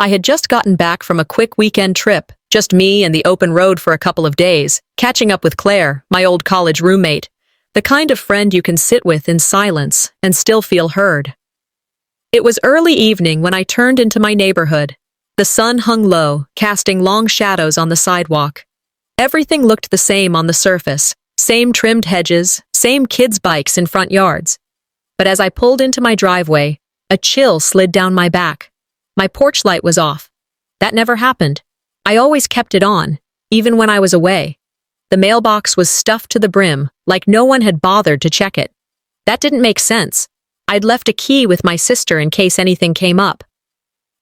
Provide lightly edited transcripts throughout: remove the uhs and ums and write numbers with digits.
I had just gotten back from a quick weekend trip, just me and the open road for a couple of days, catching up with Claire, my old college roommate, the kind of friend you can sit with in silence and still feel heard. It was early evening when I turned into my neighborhood. The sun hung low, casting long shadows on the sidewalk. Everything looked the same on the surface, same trimmed hedges, same kids' bikes in front yards. But as I pulled into my driveway, a chill slid down my back. My porch light was off. That never happened. I always kept it on, even when I was away. The mailbox was stuffed to the brim, like no one had bothered to check it. That didn't make sense. I'd left a key with my sister in case anything came up.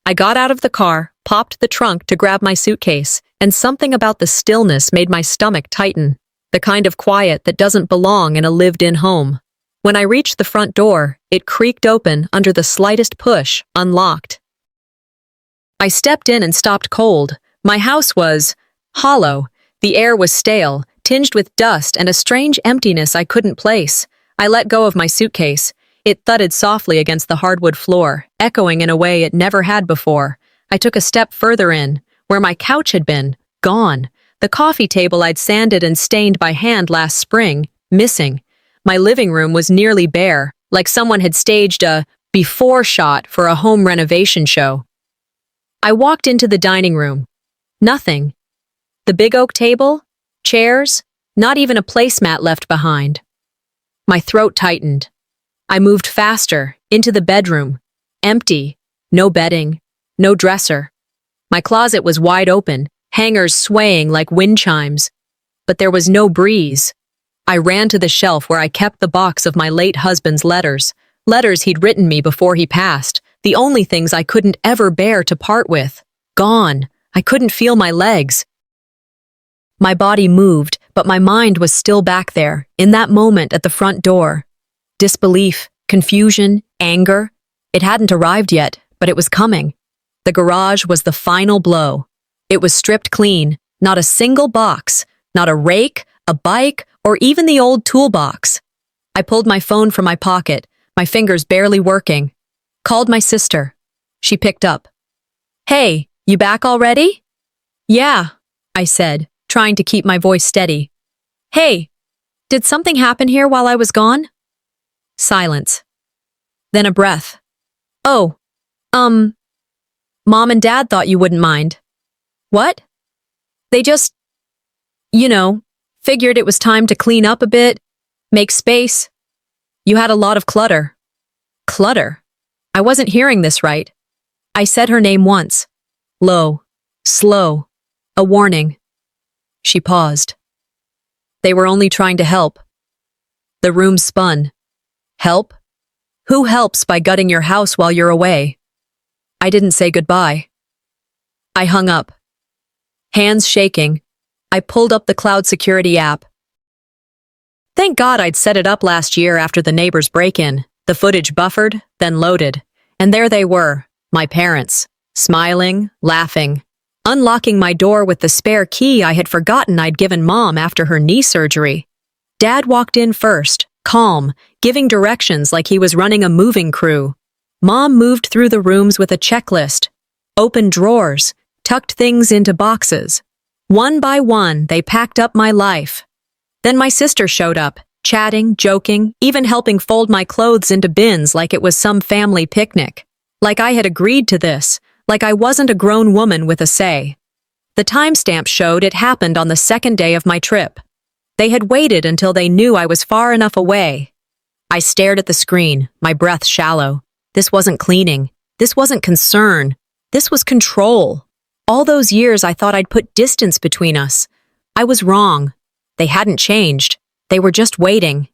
I got out of the car, popped the trunk to grab my suitcase, and something about the stillness made my stomach tighten, the kind of quiet that doesn't belong in a lived-in home. When I reached the front door, it creaked open under the slightest push, unlocked. I stepped in and stopped cold. My house was hollow. The air was stale, tinged with dust and a strange emptiness I couldn't place. I let go of my suitcase. It thudded softly against the hardwood floor, echoing in a way it never had before. I took a step further in, where my couch had been, gone. The coffee table I'd sanded and stained by hand last spring, missing. My living room was nearly bare, like someone had staged a before shot for a home renovation show. I walked into the dining room. Nothing. The big oak table, chairs, not even a placemat left behind. My throat tightened. I moved faster, into the bedroom. Empty. No bedding. No dresser. My closet was wide open, hangers swaying like wind chimes. But there was no breeze. I ran to the shelf where I kept the box of my late husband's letters. Letters he'd written me before he passed. The only things I couldn't ever bear to part with. Gone. I couldn't feel my legs. My body moved, but my mind was still back there, in that moment at the front door. Disbelief, confusion, anger. It hadn't arrived yet, but it was coming. The garage was the final blow. It was stripped clean, not a single box, not a rake, a bike, or even the old toolbox. I pulled my phone from my pocket, my fingers barely working. Called my sister. She picked up. "Hey, you back already?" "Yeah," I said, trying to keep my voice steady. "Hey, did something happen here while I was gone?" Silence. Then a breath. "Oh, Mom and Dad thought you wouldn't mind." "What?" "They just, figured it was time to clean up a bit, make space. You had a lot of clutter." Clutter? I wasn't hearing this right. I said her name once. Low. Slow. A warning. She paused. "They were only trying to help." The room spun. Help? Who helps by gutting your house while you're away? I didn't say goodbye. I hung up. Hands shaking, I pulled up the cloud security app. Thank God I'd set it up last year after the neighbor's break-in. The footage buffered, then loaded. And there they were, my parents, smiling, laughing, unlocking my door with the spare key I had forgotten I'd given Mom after her knee surgery. Dad walked in first, calm, giving directions like he was running a moving crew. Mom moved through the rooms with a checklist, opened drawers, tucked things into boxes. One by one, they packed up my life. Then my sister showed up, chatting, joking, even helping fold my clothes into bins like it was some family picnic. Like I had agreed to this, like I wasn't a grown woman with a say. The timestamp showed it happened on the second day of my trip. They had waited until they knew I was far enough away. I stared at the screen, my breath shallow. This wasn't cleaning. This wasn't concern. This was control. All those years I thought I'd put distance between us. I was wrong. They hadn't changed. They were just waiting.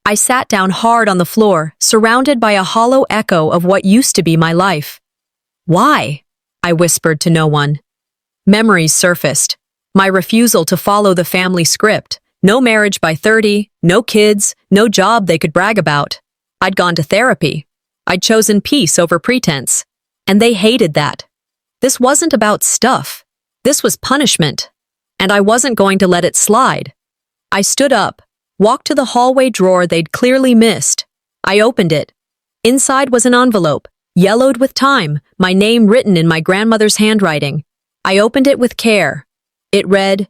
I sat down hard on the floor, surrounded by a hollow echo of what used to be my life. Why? I whispered to no one. Memories surfaced. My refusal to follow the family script. No marriage by 30, no kids, no job they could brag about. I'd gone to therapy. I'd chosen peace over pretense. And they hated that. This wasn't about stuff. This was punishment. And I wasn't going to let it slide. I stood up, walked to the hallway drawer they'd clearly missed. I opened it. Inside was an envelope, yellowed with time, my name written in my grandmother's handwriting. I opened it with care. It read,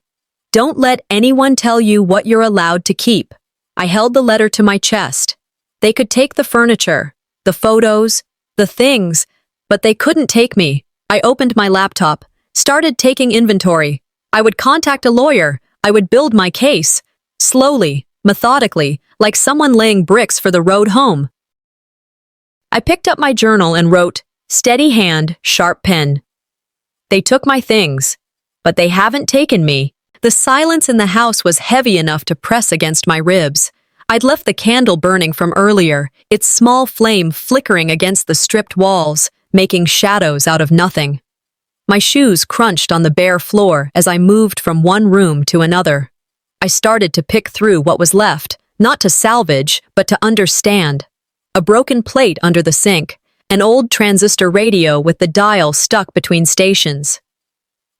"Don't let anyone tell you what you're allowed to keep." I held the letter to my chest. They could take the furniture, the photos, the things, but they couldn't take me. I opened my laptop, started taking inventory. I would contact a lawyer. I would build my case. Slowly, methodically, like someone laying bricks for the road home. I picked up my journal and wrote, "Steady hand, sharp pen." They took my things, but they haven't taken me. The silence in the house was heavy enough to press against my ribs. I'd left the candle burning from earlier, its small flame flickering against the stripped walls, making shadows out of nothing. My shoes crunched on the bare floor as I moved from one room to another. I started to pick through what was left, not to salvage, but to understand. A broken plate under the sink, an old transistor radio with the dial stuck between stations.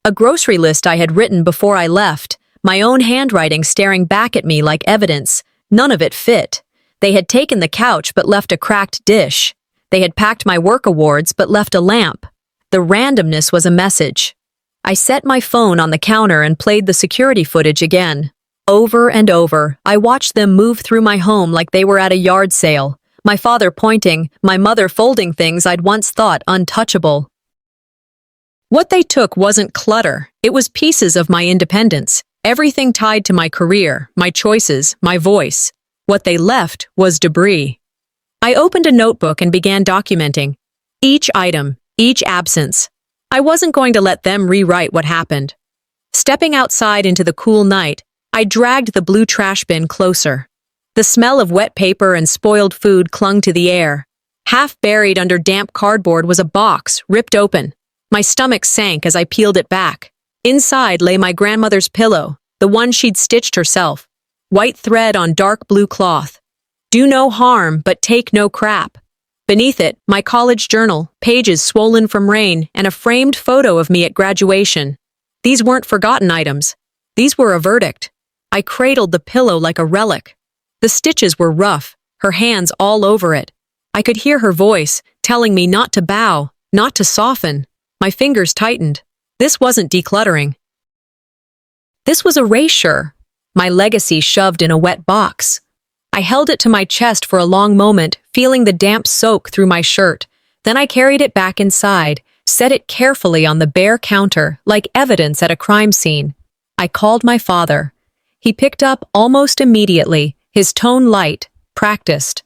A grocery list I had written before I left, my own handwriting staring back at me like evidence. None of it fit. They had taken the couch but left a cracked dish. They had packed my work awards but left a lamp. The randomness was a message. I set my phone on the counter and played the security footage again. Over and over, I watched them move through my home like they were at a yard sale. My father pointing, my mother folding things I'd once thought untouchable. What they took wasn't clutter. It was pieces of my independence. Everything tied to my career, my choices, my voice. What they left was debris. I opened a notebook and began documenting each item, each absence. I wasn't going to let them rewrite what happened. Stepping outside into the cool night, I dragged the blue trash bin closer. The smell of wet paper and spoiled food clung to the air. Half buried under damp cardboard was a box, ripped open. My stomach sank as I peeled it back. Inside lay my grandmother's pillow, the one she'd stitched herself. White thread on dark blue cloth. "Do no harm, but take no crap." Beneath it, my college journal, pages swollen from rain, and a framed photo of me at graduation. These weren't forgotten items. These were a verdict. I cradled the pillow like a relic. The stitches were rough, her hands all over it. I could hear her voice, telling me not to bow, not to soften. My fingers tightened. This wasn't decluttering. This was erasure. My legacy shoved in a wet box. I held it to my chest for a long moment, feeling the damp soak through my shirt. Then I carried it back inside, set it carefully on the bare counter, like evidence at a crime scene. I called my father. He picked up almost immediately, his tone light, practiced.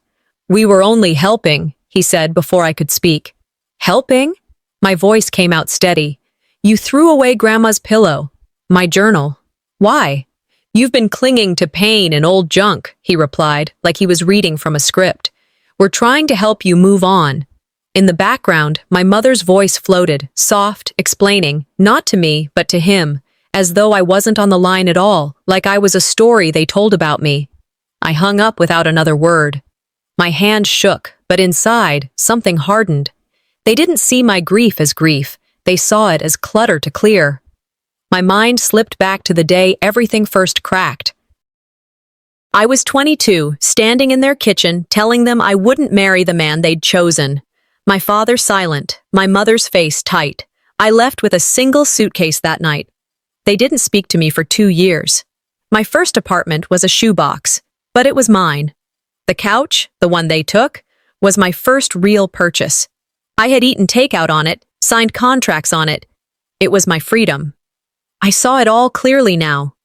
"We were only helping," he said before I could speak. "Helping?" My voice came out steady. "You threw away Grandma's pillow. My journal. Why?" "You've been clinging to pain and old junk," he replied, like he was reading from a script. "We're trying to help you move on." In the background, my mother's voice floated, soft, explaining, not to me, but to him, as though I wasn't on the line at all, like I was a story they told about me. I hung up without another word. My hand shook, but inside, something hardened. They didn't see my grief as grief. They saw it as clutter to clear. My mind slipped back to the day everything first cracked. I was 22, standing in their kitchen, telling them I wouldn't marry the man they'd chosen. My father silent, my mother's face tight. I left with a single suitcase that night. They didn't speak to me for 2 years. My first apartment was a shoebox, but it was mine. The couch, the one they took, was my first real purchase. I had eaten takeout on it, signed contracts on it. It was my freedom. I saw it all clearly now.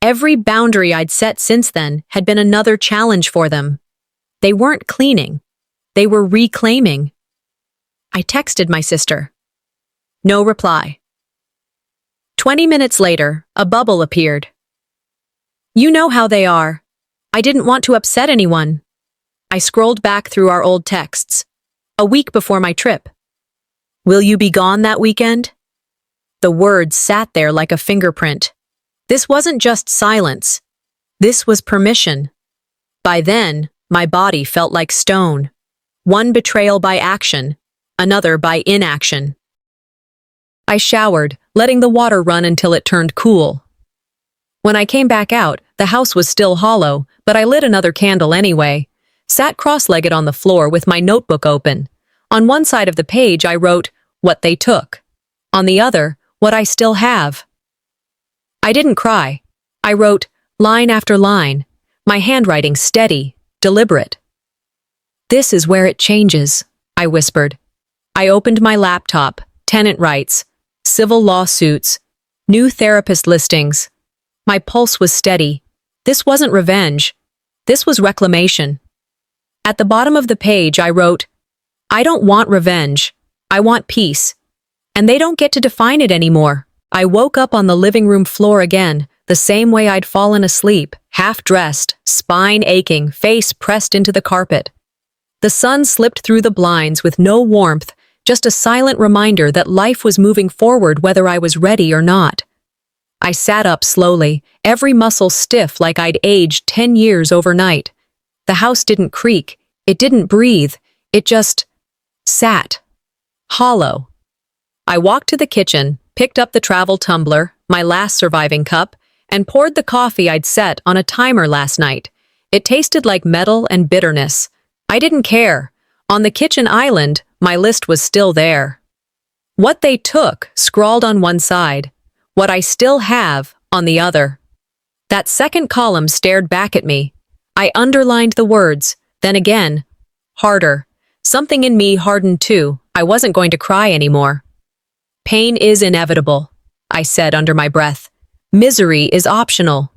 Every boundary I'd set since then had been another challenge for them. They weren't cleaning. They were reclaiming. I texted my sister. No reply. 20 minutes later, a bubble appeared. "You know how they are. I didn't want to upset anyone." I scrolled back through our old texts. A week before my trip. "Will you be gone that weekend?" The words sat there like a fingerprint. This wasn't just silence. This was permission. By then, my body felt like stone. One betrayal by action, another by inaction. I showered, letting the water run until it turned cool. When I came back out, the house was still hollow, but I lit another candle anyway, sat cross-legged on the floor with my notebook open. On one side of the page, I wrote, "What they took." On the other, "What I still have." I didn't cry. I wrote, line after line, my handwriting steady, deliberate. "This is where it changes," I whispered. I opened my laptop, tenant rights, civil lawsuits, new therapist listings. My pulse was steady. This wasn't revenge. This was reclamation. At the bottom of the page, I wrote, "I don't want revenge. I want peace. And they don't get to define it anymore." I woke up on the living room floor again, the same way I'd fallen asleep, half-dressed, spine aching, face pressed into the carpet. The sun slipped through the blinds with no warmth, just a silent reminder that life was moving forward whether I was ready or not. I sat up slowly, every muscle stiff like I'd aged 10 years overnight. The house didn't creak, it didn't breathe, it just sat. Hollow. I walked to the kitchen, picked up the travel tumbler, my last surviving cup, and poured the coffee I'd set on a timer last night. It tasted like metal and bitterness. I didn't care. On the kitchen island, my list was still there. What they took, scrawled on one side. What I still have, on the other. That second column stared back at me. I underlined the words, then again. Harder. Something in me hardened too. I wasn't going to cry anymore. "Pain is inevitable," I said under my breath. "Misery is optional."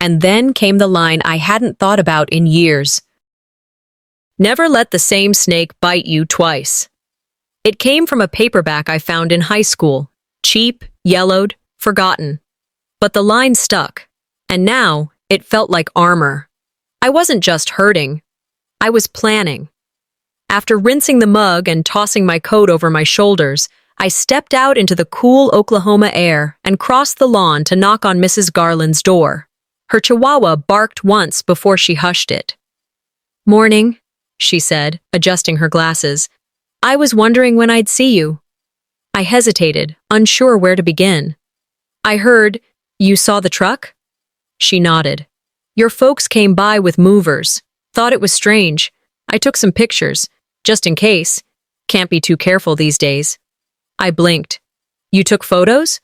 And then came the line I hadn't thought about in years. "Never let the same snake bite you twice." It came from a paperback I found in high school. Cheap, yellowed, forgotten. But the line stuck. And now, it felt like armor. I wasn't just hurting. I was planning. After rinsing the mug and tossing my coat over my shoulders, I stepped out into the cool Oklahoma air and crossed the lawn to knock on Mrs. Garland's door. Her chihuahua barked once before she hushed it. "Morning," she said, adjusting her glasses. "I was wondering when I'd see you." I hesitated, unsure where to begin. "I heard, you saw the truck?" She nodded. "Your folks came by with movers. Thought it was strange. I took some pictures, just in case. Can't be too careful these days." I blinked. "You took photos?"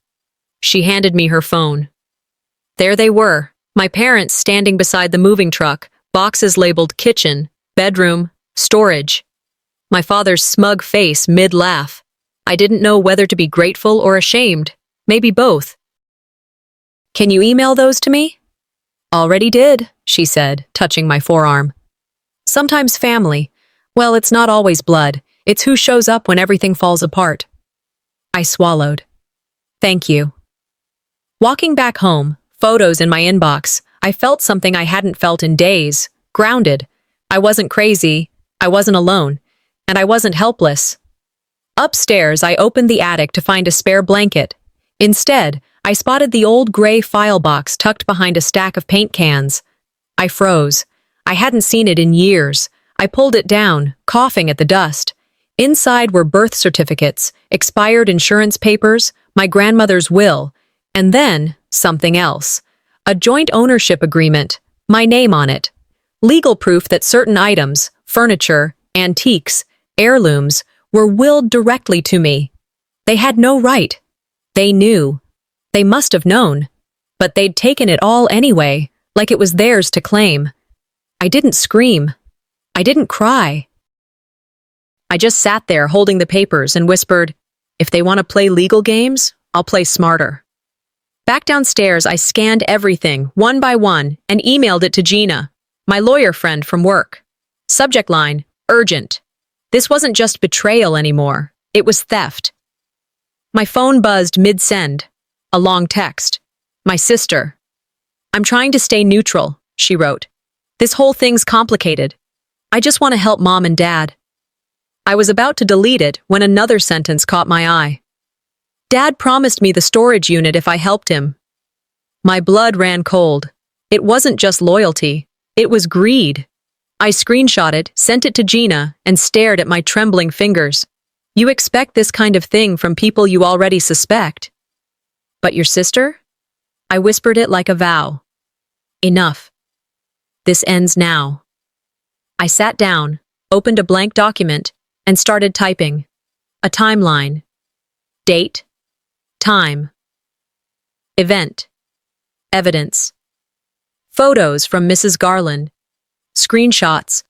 She handed me her phone. There they were, my parents standing beside the moving truck, boxes labeled kitchen, bedroom, storage. My father's smug face mid-laugh. I didn't know whether to be grateful or ashamed, maybe both. "Can you email those to me?" "Already did," she said, touching my forearm. Sometimes family. Well, it's not always blood. It's who shows up when everything falls apart. I swallowed. "Thank you." Walking back home, photos in my inbox, I felt something I hadn't felt in days, grounded. I wasn't crazy, I wasn't alone, and I wasn't helpless. Upstairs, I opened the attic to find a spare blanket. Instead, I spotted the old gray file box tucked behind a stack of paint cans. I froze. I hadn't seen it in years. I pulled it down, coughing at the dust. Inside were birth certificates, expired insurance papers, my grandmother's will, and then something else. A joint ownership agreement, my name on it. Legal proof that certain items, furniture, antiques, heirlooms, were willed directly to me. They had no right. They knew. They must have known. But they'd taken it all anyway, like it was theirs to claim. I didn't scream. I didn't cry. I just sat there holding the papers and whispered, "If they want to play legal games, I'll play smarter." Back downstairs, I scanned everything, one by one, and emailed it to Gina, my lawyer friend from work. Subject line, urgent. This wasn't just betrayal anymore. It was theft. My phone buzzed mid-send. A long text. My sister. "I'm trying to stay neutral," she wrote. "This whole thing's complicated. I just want to help Mom and Dad." I was about to delete it when another sentence caught my eye. "Dad promised me the storage unit if I helped him." My blood ran cold. It wasn't just loyalty. It was greed. I screenshot it, sent it to Gina, and stared at my trembling fingers. "You expect this kind of thing from people you already suspect. But your sister?" I whispered it like a vow. "Enough. This ends now." I sat down, opened a blank document, and started typing. A timeline. Date. Time. Event. Evidence. Photos from Mrs. Garland. Screenshots.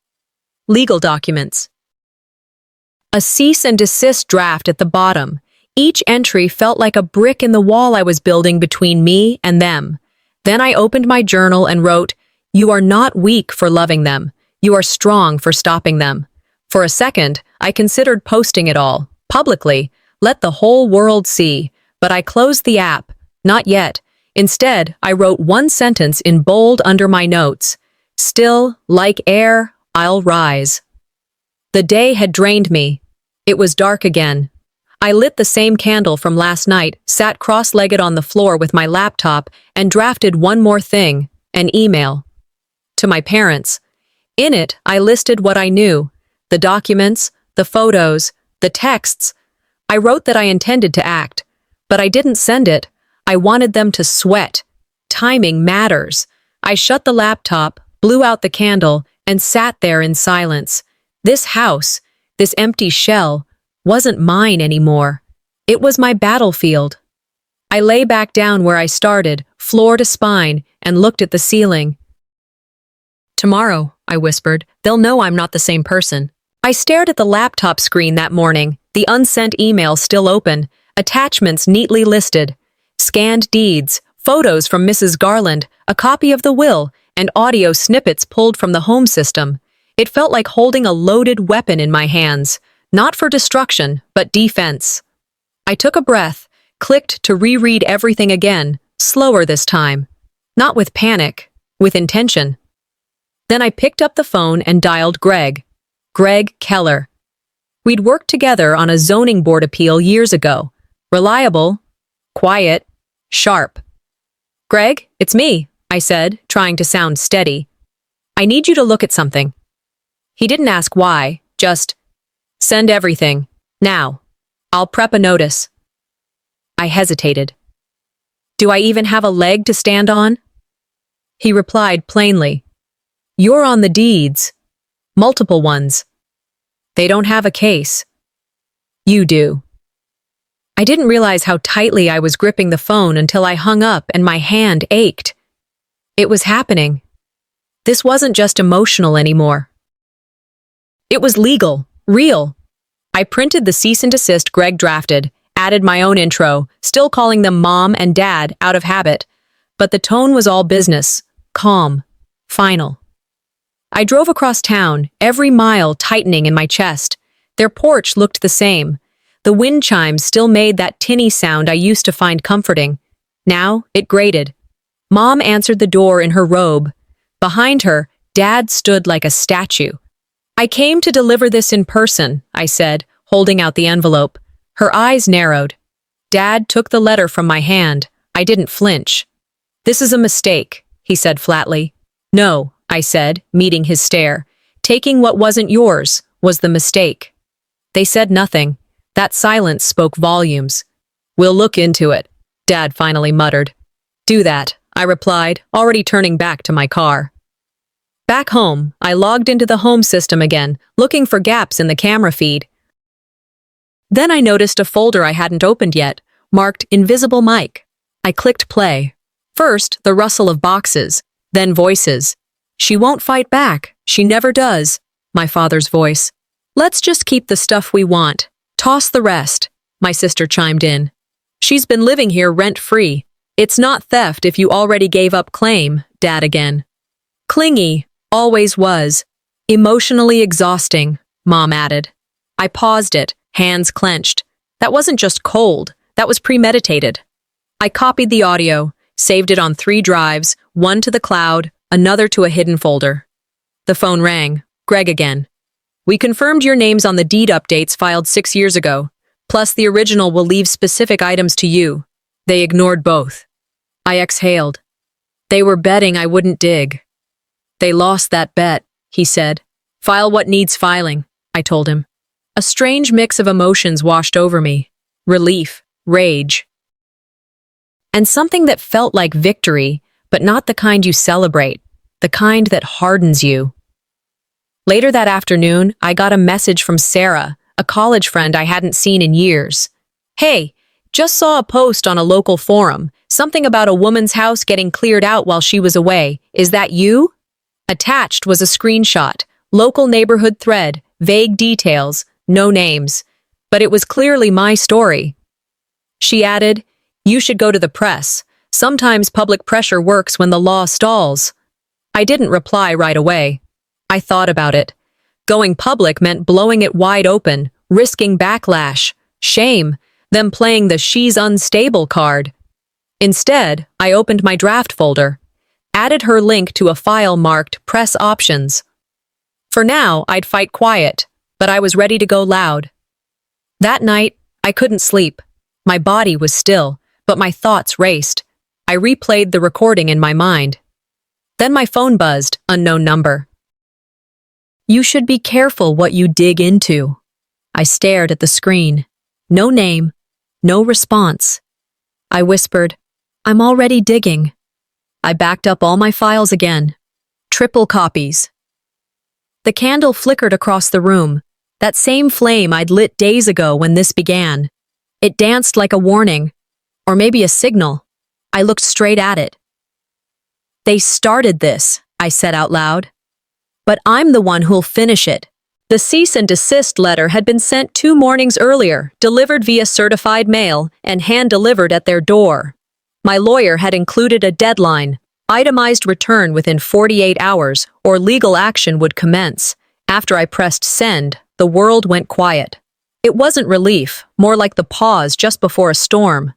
Legal documents. A cease and desist draft at the bottom. Each entry felt like a brick in the wall I was building between me and them. Then I opened my journal and wrote, "You are not weak for loving them. You are strong for stopping them." For a second, I considered posting it all, publicly, let the whole world see, but I closed the app. Not yet. Instead, I wrote one sentence in bold under my notes. "Still, like air, I'll rise." The day had drained me. It was dark again. I lit the same candle from last night, sat cross-legged on the floor with my laptop, and drafted one more thing, an email. To my parents. In it, I listed what I knew. The documents, the photos, the texts. I wrote that I intended to act, but I didn't send it. I wanted them to sweat. Timing matters. I shut the laptop, blew out the candle, and sat there in silence. This house, this empty shell, wasn't mine anymore. It was my battlefield. I lay back down where I started, floor to spine, and looked at the ceiling. "Tomorrow," I whispered, "they'll know I'm not the same person." I stared at the laptop screen that morning, the unsent email still open, attachments neatly listed, scanned deeds, photos from Mrs. Garland, a copy of the will, and audio snippets pulled from the home system. It felt like holding a loaded weapon in my hands, not for destruction, but defense. I took a breath, clicked to reread everything again, slower this time. Not with panic, with intention. Then I picked up the phone and dialed Greg. Greg Keller. We'd worked together on a zoning board appeal years ago. Reliable, quiet, sharp. "Greg, it's me," I said, trying to sound steady. "I need you to look at something." He didn't ask why, just, "Send everything. Now. I'll prep a notice." I hesitated. "Do I even have a leg to stand on?" He replied plainly, "You're on the deeds. Multiple ones. They don't have a case. You do." I didn't realize how tightly I was gripping the phone until I hung up and my hand ached. It was happening. This wasn't just emotional anymore. It was legal, real. I printed the cease and desist Greg drafted, added my own intro, still calling them Mom and Dad out of habit, but the tone was all business, calm, final. I drove across town, every mile tightening in my chest. Their porch looked the same. The wind chimes still made that tinny sound I used to find comforting. Now it grated. Mom answered the door in her robe. Behind her, Dad stood like a statue. "I came to deliver this in person," I said, holding out the envelope. Her eyes narrowed. Dad took the letter from my hand. I didn't flinch. "This is a mistake," he said flatly. "No," I said, meeting his stare. "Taking what wasn't yours was the mistake." They said nothing. That silence spoke volumes. "We'll look into it," Dad finally muttered. "Do that," I replied, already turning back to my car. Back home, I logged into the home system again, looking for gaps in the camera feed. Then I noticed a folder I hadn't opened yet, marked Invisible Mic. I clicked play. First, the rustle of boxes, then voices. "She won't fight back. She never does." My father's voice. "Let's just keep the stuff we want. Toss the rest," my sister chimed in. "She's been living here rent-free. It's not theft if you already gave up claim," Dad again. "Clingy, always was. Emotionally exhausting," Mom added. I paused it, hands clenched. That wasn't just cold, that was premeditated. I copied the audio, saved it on 3 drives, one to the cloud, another to a hidden folder. The phone rang. Greg again. "We confirmed your names on the deed updates filed 6 years ago. Plus the original will leave specific items to you." They ignored both. I exhaled. They were betting I wouldn't dig. "They lost that bet," he said. "File what needs filing," I told him. A strange mix of emotions washed over me. Relief, rage, and something that felt like victory, but not the kind you celebrate, the kind that hardens you. Later that afternoon, I got a message from Sarah, a college friend I hadn't seen in years. "Hey, just saw a post on a local forum, something about a woman's house getting cleared out while she was away. Is that you?" Attached was a screenshot, local neighborhood thread, vague details, no names. But it was clearly my story. She added, "You should go to the press. Sometimes public pressure works when the law stalls." I didn't reply right away. I thought about it. Going public meant blowing it wide open, risking backlash, shame, them playing the "she's unstable" card. Instead, I opened my draft folder, added her link to a file marked Press Options. For now, I'd fight quiet, but I was ready to go loud. That night, I couldn't sleep. My body was still, but my thoughts raced. I replayed the recording in my mind. Then my phone buzzed, unknown number. "You should be careful what you dig into." I stared at the screen. No name, no response. I whispered, "I'm already digging." I backed up all my files again. Triple copies. The candle flickered across the room, that same flame I'd lit days ago when this began. It danced like a warning, or maybe a signal. I looked straight at it. "They started this," I said out loud. "But I'm the one who'll finish it." The cease and desist letter had been sent 2 mornings earlier, delivered via certified mail, and hand-delivered at their door. My lawyer had included a deadline, itemized return within 48 hours, or legal action would commence. After I pressed send, the world went quiet. It wasn't relief, more like the pause just before a storm.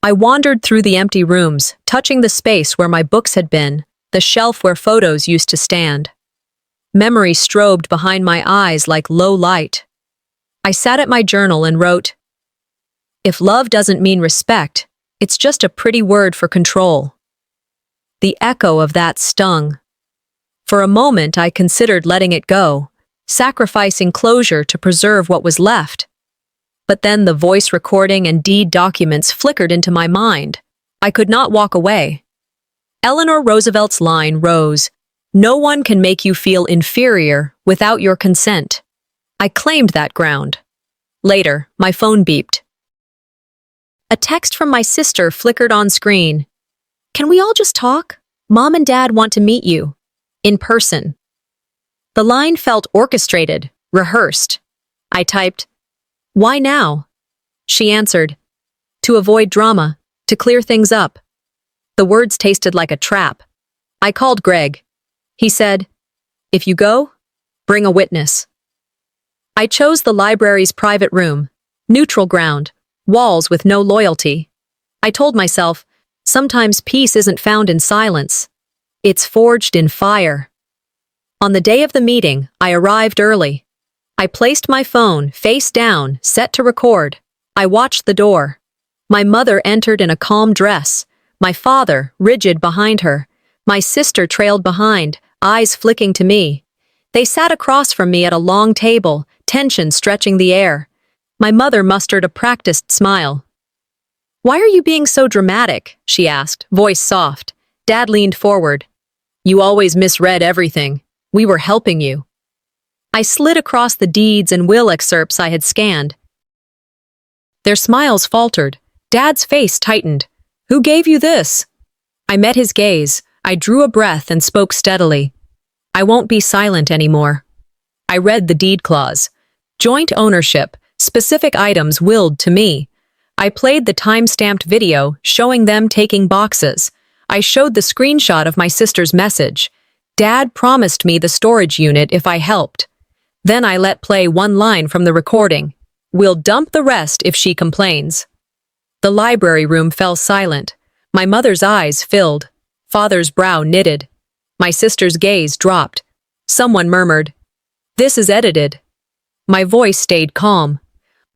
I wandered through the empty rooms, touching the space where my books had been, the shelf where photos used to stand. Memory strobed behind my eyes like low light. I sat at my journal and wrote, "If love doesn't mean respect, it's just a pretty word for control." The echo of that stung. For a moment I considered letting it go, sacrificing closure to preserve what was left. But then the voice recording and deed documents flickered into my mind. I could not walk away. Eleanor Roosevelt's line rose, "No one can make you feel inferior without your consent." I claimed that ground. Later, my phone beeped. A text from my sister flickered on screen. "Can we all just talk? Mom and Dad want to meet you. In person." The line felt orchestrated, rehearsed. I typed, "Why now?" She answered, "To avoid drama, to clear things up." The words tasted like a trap. I called Greg. He said, "If you go, bring a witness." I chose the library's private room, neutral ground, walls with no loyalty. I told myself, sometimes peace isn't found in silence. It's forged in fire. On the day of the meeting, I arrived early. I placed my phone face down, set to record. I watched the door. My mother entered in a calm dress, my father rigid behind her. My sister trailed behind, eyes flicking to me. They sat across from me at a long table, tension stretching the air. My mother mustered a practiced smile. "Why are you being so dramatic?" she asked, voice soft. Dad leaned forward. "You always misread everything. We were helping you." I slid across the deeds and will excerpts I had scanned. Their smiles faltered. Dad's face tightened. "Who gave you this?" I met his gaze. I drew a breath and spoke steadily. "I won't be silent anymore." I read the deed clause. Joint ownership, specific items willed to me. I played the time-stamped video, showing them taking boxes. I showed the screenshot of my sister's message. Dad promised me the storage unit if I helped. Then I let play one line from the recording. "We'll dump the rest if she complains." The library room fell silent. My mother's eyes filled. Father's brow knitted. My sister's gaze dropped. Someone murmured, "This is edited." My voice stayed calm.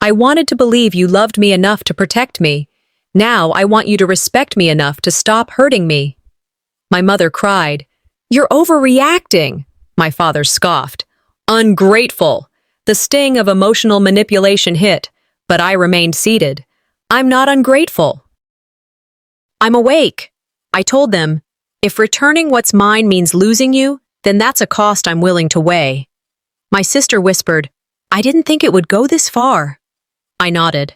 "I wanted to believe you loved me enough to protect me. Now I want you to respect me enough to stop hurting me." My mother cried, "You're overreacting." My father scoffed. "Ungrateful." The sting of emotional manipulation hit, but I remained seated. "I'm not ungrateful. I'm awake." I told them, "If returning what's mine means losing you, then that's a cost I'm willing to weigh." My sister whispered, I didn't think it would go this far. I nodded.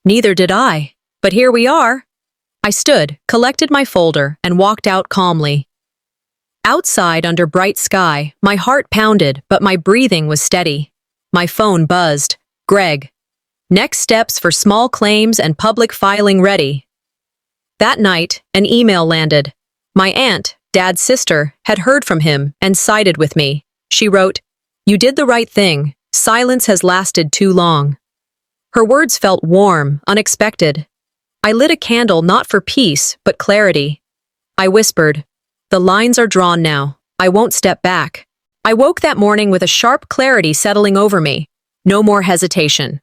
Neither did I. But here we are. I stood, collected my folder, and walked out calmly. Outside, under bright sky, my heart pounded, but my breathing was steady. My phone buzzed. Greg. Next steps for small claims and public filing ready. That night, an email landed. My aunt, Dad's sister, had heard from him and sided with me. She wrote, "You did the right thing. Silence has lasted too long." Her words felt warm, unexpected. I lit a candle not for peace, but clarity. I whispered, "The lines are drawn now. I won't step back." I woke that morning with a sharp clarity settling over me. No more hesitation.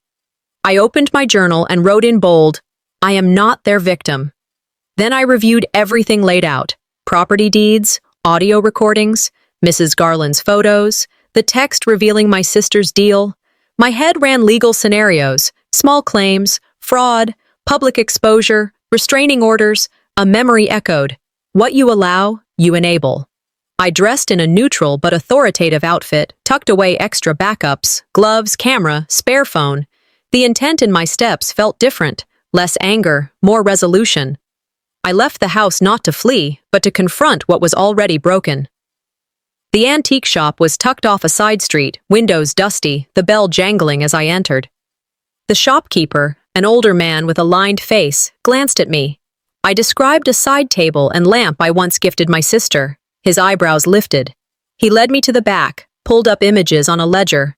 I opened my journal and wrote in bold, "I am not their victim." Then I reviewed everything laid out. Property deeds, audio recordings, Mrs. Garland's photos, the text revealing my sister's deal. My head ran legal scenarios, small claims, fraud, public exposure, restraining orders. A memory echoed, "What you allow, you enable." I dressed in a neutral but authoritative outfit, tucked away extra backups, gloves, camera, spare phone. The intent in my steps felt different, less anger, more resolution. I left the house not to flee, but to confront what was already broken. The antique shop was tucked off a side street, windows dusty, the bell jangling as I entered. The shopkeeper, an older man with a lined face, glanced at me. I described a side table and lamp I once gifted my sister. His eyebrows lifted. He led me to the back, pulled up images on a ledger.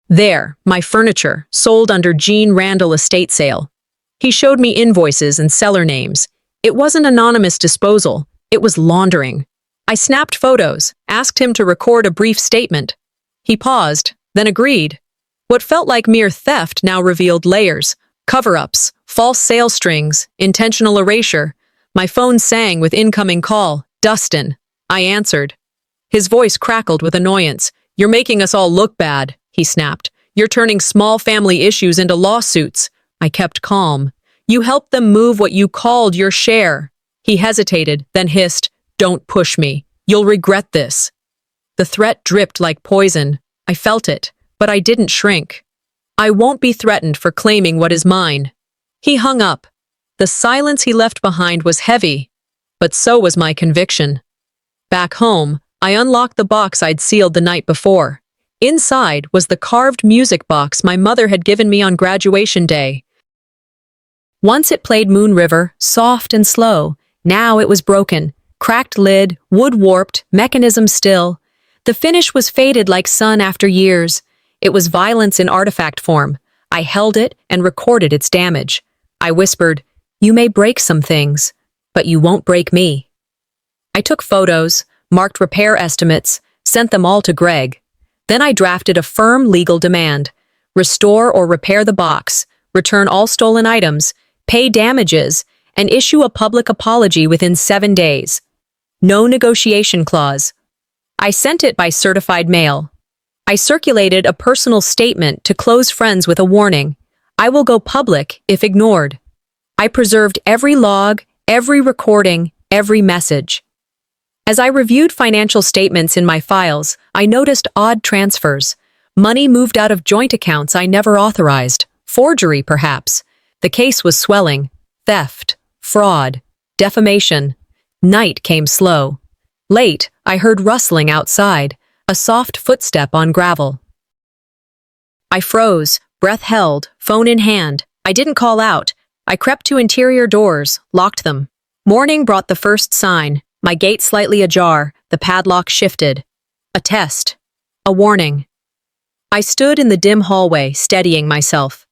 There, my furniture, sold under Jean Randall estate sale. He showed me invoices and seller names. It wasn't anonymous disposal, it was laundering. I snapped photos, asked him to record a brief statement. He paused, then agreed. What felt like mere theft now revealed layers, cover-ups, false sale strings, intentional erasure. My phone sang with incoming call. "Dustin." I answered. His voice crackled with annoyance. "You're making us all look bad," he snapped. "You're turning small family issues into lawsuits." I kept calm. "You helped them move what you called your share." He hesitated, then hissed, "Don't push me. You'll regret this." The threat dripped like poison. I felt it, but I didn't shrink. "I won't be threatened for claiming what is mine." He hung up. The silence he left behind was heavy, but so was my conviction. Back home, I unlocked the box I'd sealed the night before. Inside was the carved music box my mother had given me on graduation day. Once it played Moon River, soft and slow. Now it was broken. Cracked lid, wood warped, mechanism still. The finish was faded like sun after years. It was violence in artifact form. I held it and recorded its damage. I whispered, "You may break some things, but you won't break me." I took photos, marked repair estimates, sent them all to Greg. Then I drafted a firm legal demand. Restore or repair the box, return all stolen items, pay damages, and issue a public apology within 7 days. No negotiation clause. I sent it by certified mail. I circulated a personal statement to close friends with a warning. I will go public if ignored. I preserved every log, every recording, every message. As I reviewed financial statements in my files, I noticed odd transfers. Money moved out of joint accounts I never authorized. Forgery, perhaps. The case was swelling. Theft, fraud, defamation. Night came slow. Late, I heard rustling outside, a soft footstep on gravel. I froze, breath held, phone in hand. I didn't call out. I crept to interior doors, locked them. Morning brought the first sign. My gate slightly ajar, the padlock shifted. A test. A warning. I stood in the dim hallway, steadying myself.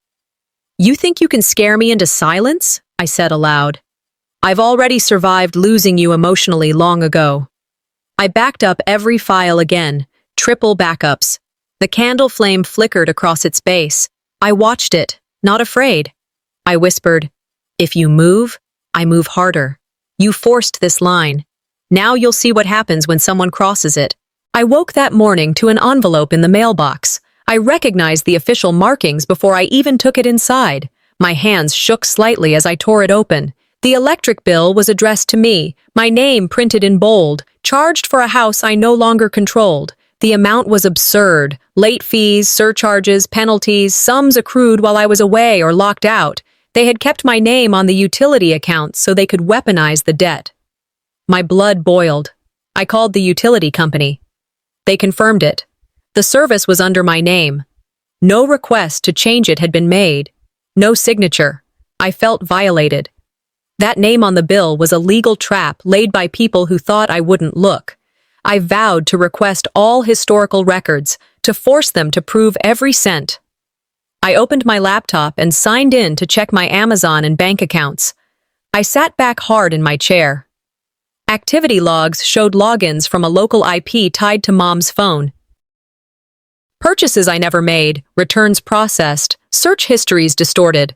"You think you can scare me into silence?" I said aloud. "I've already survived losing you emotionally long ago." I backed up every file again, triple backups. The candle flame flickered across its base. I watched it, not afraid. I whispered, "If you move, I move harder. You forced this line. Now you'll see what happens when someone crosses it." I woke that morning to an envelope in the mailbox. I recognized the official markings before I even took it inside. My hands shook slightly as I tore it open. The electric bill was addressed to me, my name printed in bold, charged for a house I no longer controlled. The amount was absurd, Late fees, surcharges, penalties, sums accrued while I was away or locked out. They had kept my name on the utility accounts so they could weaponize the debt. My blood boiled. I called the utility company. They confirmed it. The service was under my name. No request to change it had been made. No signature. I felt violated. That name on the bill was a legal trap laid by people who thought I wouldn't look. I vowed to request all historical records, to force them to prove every cent. I opened my laptop and signed in to check my Amazon and bank accounts. I sat back hard in my chair. Activity logs showed logins from a local IP tied to Mom's phone. Purchases I never made, returns processed, search histories distorted.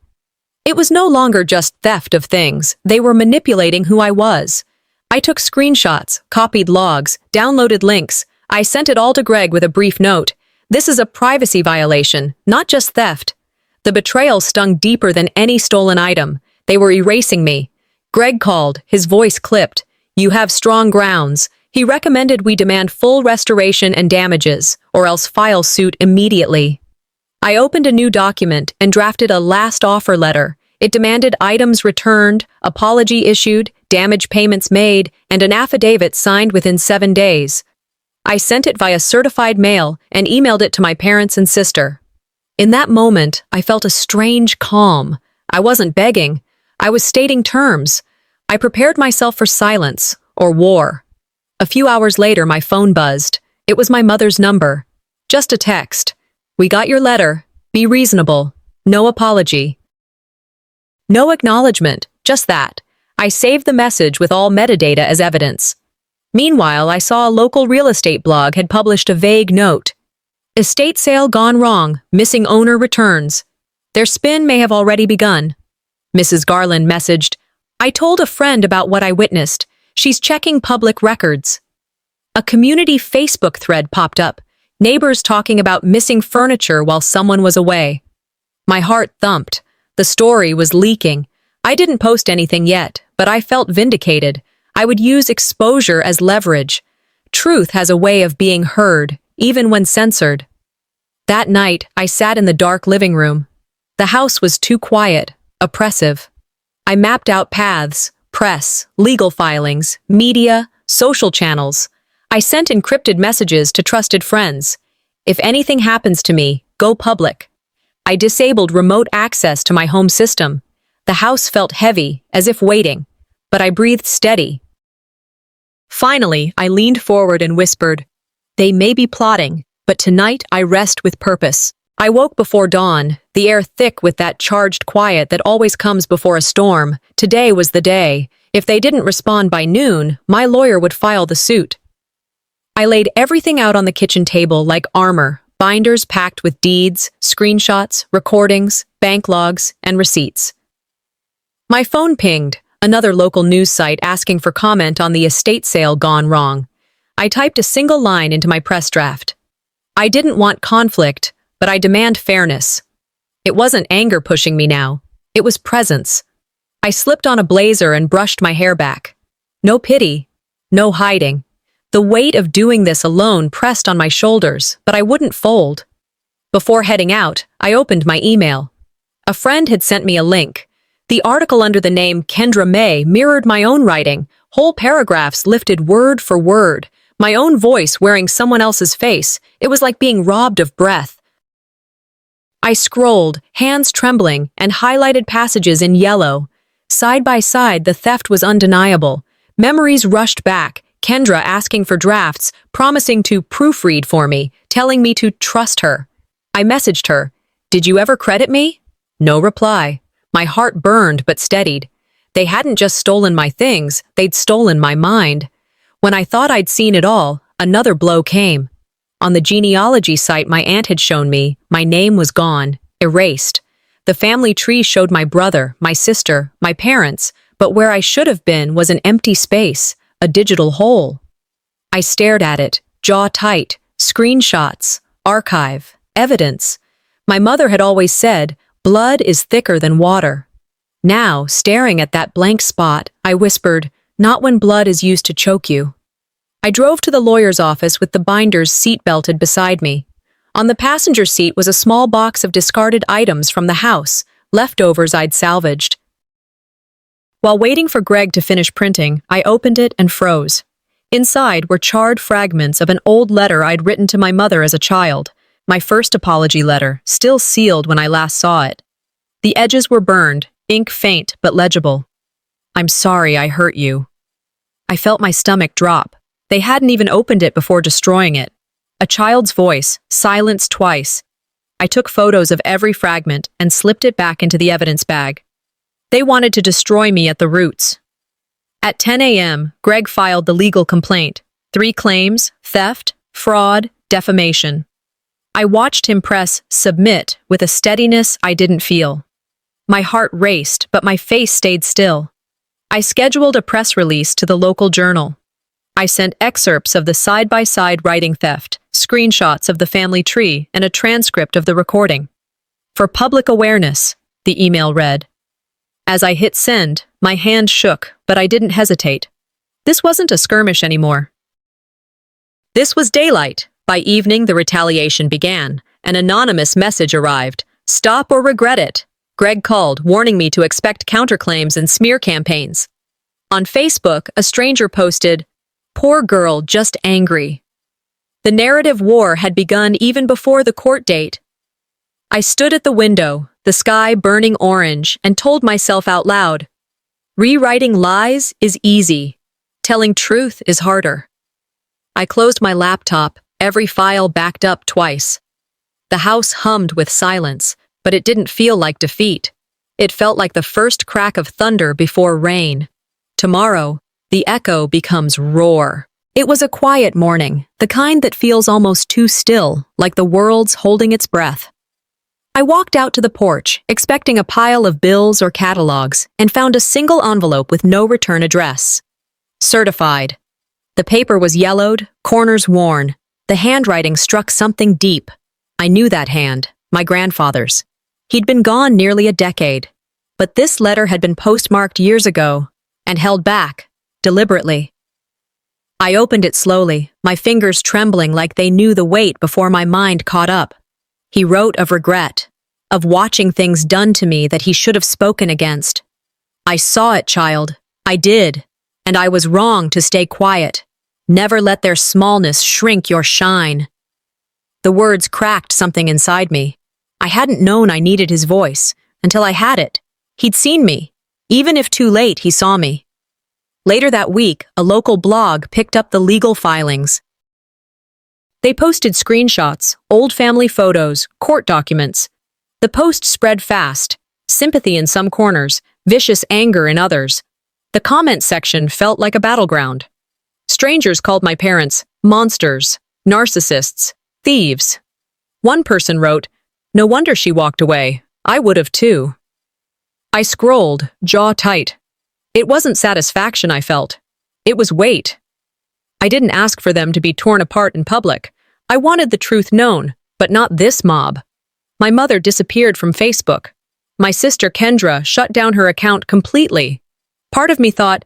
It was no longer just theft of things, they were manipulating who I was. I took screenshots, copied logs, downloaded links. I sent it all to Greg with a brief note. This is a privacy violation, not just theft. The betrayal stung deeper than any stolen item. They were erasing me. Greg called, his voice clipped. You have strong grounds. He recommended we demand full restoration and damages, or else file suit immediately. I opened a new document and drafted a last offer letter. It demanded items returned, apology issued, damage payments made, and an affidavit signed within 7 days. I sent it via certified mail and emailed it to my parents and sister. In that moment, I felt a strange calm. I wasn't begging. I was stating terms. I prepared myself for silence, or war. A few hours later, my phone buzzed. It was my mother's number. Just a text. We got your letter. Be reasonable. No apology. No acknowledgement, just that. I saved the message with all metadata as evidence. Meanwhile, I saw a local real estate blog had published a vague note. Estate sale gone wrong, missing owner returns. Their spin may have already begun. Mrs. Garland messaged, I told a friend about what I witnessed. She's checking public records. A community Facebook thread popped up, neighbors talking about missing furniture while someone was away. My heart thumped. The story was leaking. I didn't post anything yet, but I felt vindicated. I would use exposure as leverage. Truth has a way of being heard, even when censored. That night, I sat in the dark living room. The house was too quiet, oppressive. I mapped out paths, press, legal filings, media, social channels. I sent encrypted messages to trusted friends. If anything happens to me, go public. I disabled remote access to my home system. The house felt heavy, as if waiting, but I breathed steady. Finally, I leaned forward and whispered, They may be plotting, but tonight I rest with purpose. I woke before dawn, the air thick with that charged quiet that always comes before a storm. Today was the day. If they didn't respond by noon, my lawyer would file the suit. I laid everything out on the kitchen table like armor, binders packed with deeds, screenshots, recordings, bank logs, and receipts. My phone pinged, another local news site asking for comment on the estate sale gone wrong. I typed a single line into my press draft. I didn't want conflict, but I demand fairness. It wasn't anger pushing me now. It was presence. I slipped on a blazer and brushed my hair back. No pity, no hiding. The weight of doing this alone pressed on my shoulders, but I wouldn't fold. Before heading out, I opened my email. A friend had sent me a link. The article under the name Kendra May mirrored my own writing, whole paragraphs lifted word for word, my own voice wearing someone else's face. It was like being robbed of breath. I scrolled, hands trembling, and highlighted passages in yellow. Side by side, the theft was undeniable. Memories rushed back, Kendra asking for drafts, promising to proofread for me, telling me to trust her. I messaged her, Did you ever credit me? No reply. My heart burned but steadied. They hadn't just stolen my things, they'd stolen my mind. When I thought I'd seen it all, another blow came. On the genealogy site my aunt had shown me, my name was gone, erased. The family tree showed my brother, my sister, my parents, but where I should have been was an empty space, a digital hole. I stared at it, jaw tight, screenshots, archive, evidence. My mother had always said, blood is thicker than water. Now, staring at that blank spot, I whispered, Not when blood is used to choke you. I drove to the lawyer's office with the binders seat-belted beside me. On the passenger seat was a small box of discarded items from the house, leftovers I'd salvaged. While waiting for Greg to finish printing, I opened it and froze. Inside were charred fragments of an old letter I'd written to my mother as a child, my first apology letter, still sealed when I last saw it. The edges were burned, ink faint but legible. "I'm sorry I hurt you." I felt my stomach drop. They hadn't even opened it before destroying it. A child's voice, silenced twice. I took photos of every fragment and slipped it back into the evidence bag. They wanted to destroy me at the roots. At 10 a.m., Greg filed the legal complaint. 3 claims: theft, fraud, defamation. I watched him press submit with a steadiness I didn't feel. My heart raced, but my face stayed still. I scheduled a press release to the local journal. I sent excerpts of the side-by-side writing theft, screenshots of the family tree, and a transcript of the recording. "For public awareness," the email read. As I hit send, my hand shook, but I didn't hesitate. This wasn't a skirmish anymore. This was daylight. By evening, the retaliation began. An anonymous message arrived. "Stop or regret it." Greg called, warning me to expect counterclaims and smear campaigns. On Facebook, a stranger posted, "Poor girl, just angry." The narrative war had begun even before the court date. I stood at the window, the sky burning orange, and told myself out loud, rewriting lies is easy. Telling truth is harder. I closed my laptop, every file backed up twice. The house hummed with silence, but it didn't feel like defeat. It felt like the first crack of thunder before rain. Tomorrow, the echo becomes roar. It was a quiet morning, the kind that feels almost too still, like the world's holding its breath. I walked out to the porch, expecting a pile of bills or catalogs, and found a single envelope with no return address. Certified. The paper was yellowed, corners worn. The handwriting struck something deep. I knew that hand, my grandfather's. He'd been gone nearly a decade. But this letter had been postmarked years ago, and held back, deliberately. I opened it slowly, my fingers trembling like they knew the weight before my mind caught up. He wrote of regret, of watching things done to me that he should have spoken against. "I saw it, child. I did. And I was wrong to stay quiet. Never let their smallness shrink your shine." The words cracked something inside me. I hadn't known I needed his voice, until I had it. He'd seen me. Even if too late, he saw me. Later that week, a local blog picked up the legal filings. They posted screenshots, old family photos, court documents. The post spread fast, sympathy in some corners, vicious anger in others. The comment section felt like a battleground. Strangers called my parents monsters, narcissists, thieves. One person wrote, "No wonder she walked away. I would have too." I scrolled, jaw tight. It wasn't satisfaction I felt. It was weight. I didn't ask for them to be torn apart in public. I wanted the truth known, but not this mob. My mother disappeared from Facebook. My sister Kendra shut down her account completely. Part of me thought,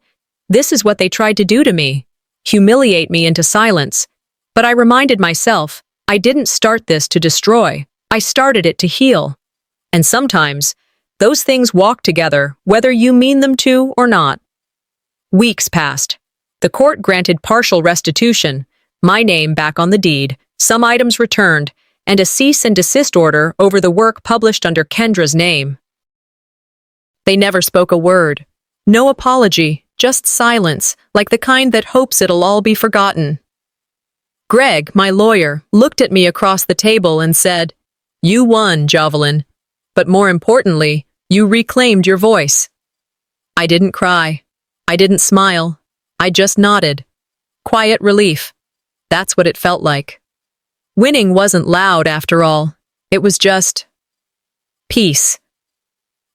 this is what they tried to do to me, humiliate me into silence. But I reminded myself, I didn't start this to destroy. I started it to heal. And sometimes, those things walk together, whether you mean them to or not. Weeks passed. The court granted partial restitution, my name back on the deed, some items returned, and a cease and desist order over the work published under Kendra's name. They never spoke a word. No apology, just silence, like the kind that hopes it'll all be forgotten. Greg, my lawyer, looked at me across the table and said, "You won, Javelin. But more importantly, you reclaimed your voice." I didn't cry. I didn't smile. I just nodded. Quiet relief. That's what it felt like. Winning wasn't loud after all. It was just peace.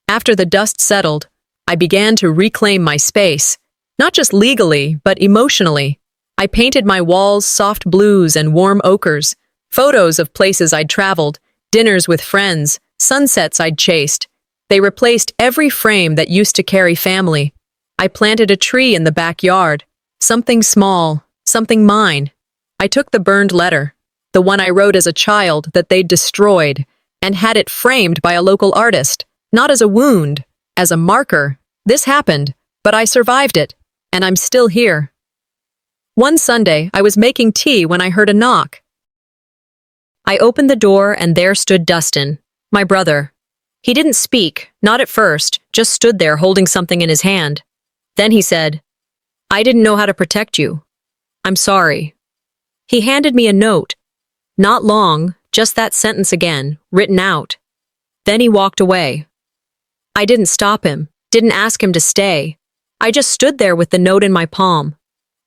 After the dust settled, I began to reclaim my space, not just legally, but emotionally. I painted my walls soft blues and warm ochres, photos of places I'd traveled, dinners with friends, sunsets I'd chased. They replaced every frame that used to carry family. I planted a tree in the backyard, something small, something mine. I took the burned letter, the one I wrote as a child that they'd destroyed, and had it framed by a local artist, not as a wound, as a marker. This happened, but I survived it, and I'm still here. One Sunday, I was making tea when I heard a knock. I opened the door and there stood Dustin, my brother. He didn't speak, not at first, just stood there holding something in his hand. Then he said, "I didn't know how to protect you. I'm sorry." He handed me a note. Not long, just that sentence again, written out. Then he walked away. I didn't stop him, didn't ask him to stay. I just stood there with the note in my palm.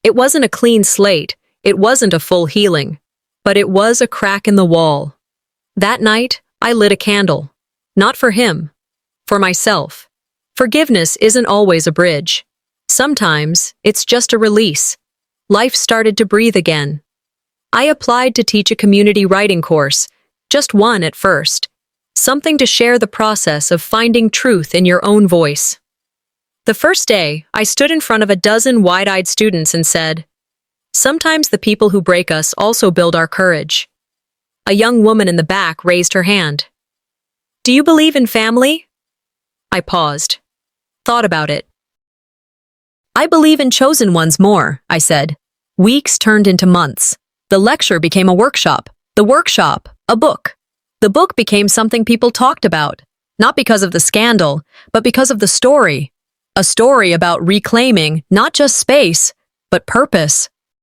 It wasn't a clean slate, it wasn't a full healing, but it was a crack in the wall. That night, I lit a candle. Not for him, for myself. Forgiveness isn't always a bridge. Sometimes, it's just a release. Life started to breathe again. I applied to teach a community writing course, just one at first. Something to share the process of finding truth in your own voice. The first day, I stood in front of a dozen wide-eyed students and said, "Sometimes the people who break us also build our courage." A young woman in the back raised her hand. "Do you believe in family?" I paused. Thought about it. "I believe in chosen ones more," I said. Weeks turned into months. The lecture became a workshop. The workshop, a book. The book became something people talked about, not because of the scandal, but because of the story. A story about reclaiming not just space, but purpose.